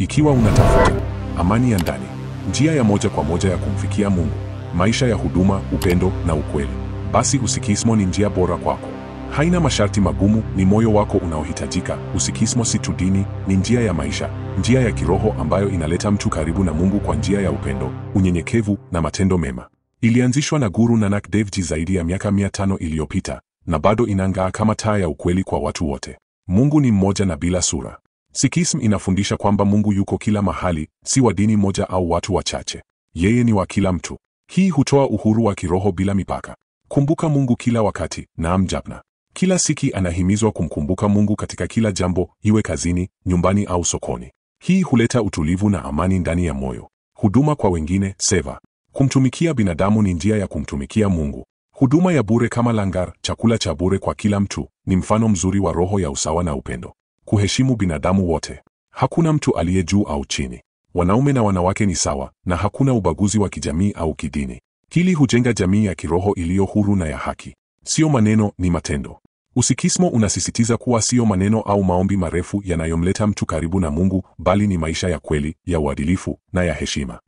Ikiwa unatafuta amani ya ndani, njia ya moja kwa moja ya kumfikia Mungu, maisha ya huduma, upendo na ukweli, basi usikismo ni njia bora kwako. Haina masharti magumu, ni moyo wako unaohitajika. Usikismo si tu dini, ni njia ya maisha, njia ya kiroho ambayo inaleta mtu karibu na Mungu kwa njia ya upendo, unyenyekevu na matendo mema. Ilianzishwa na Guru Nanak Dev Ji zaidi ya miaka 500 iliyopita na bado inang'aa kama taa ya ukweli kwa watu wote. Mungu ni mmoja na bila sura. Sikhism inafundisha kwamba Mungu yuko kila mahali, si wa dini moja au watu wachache. Yeye ni wa kila mtu. Hii hutoa uhuru wa kiroho bila mipaka. Kumbuka Mungu kila wakati, naam japna. Kila Sikhi anahimizwa kumkumbuka Mungu katika kila jambo, iwe kazini, nyumbani au sokoni. Hii huleta utulivu na amani ndani ya moyo. Huduma kwa wengine, seva. Kumtumikia binadamu ni njia ya kumtumikia Mungu. Huduma ya bure kama langar, chakula cha bure kwa kila mtu, ni mfano mzuri wa roho ya usawa na upendo. Kuheshimu binadamu wote. Hakuna mtu aliye juu au chini. Wanaume na wanawake ni sawa, na hakuna ubaguzi wa kijamii au kidini. Hili hujenga jamii ya kiroho iliyo huru na ya haki. Sio maneno, ni matendo. Usikismo unasisitiza kuwa sio maneno au maombi marefu yanayomleta mtu karibu na Mungu, bali ni maisha ya kweli, ya uadilifu na ya heshima.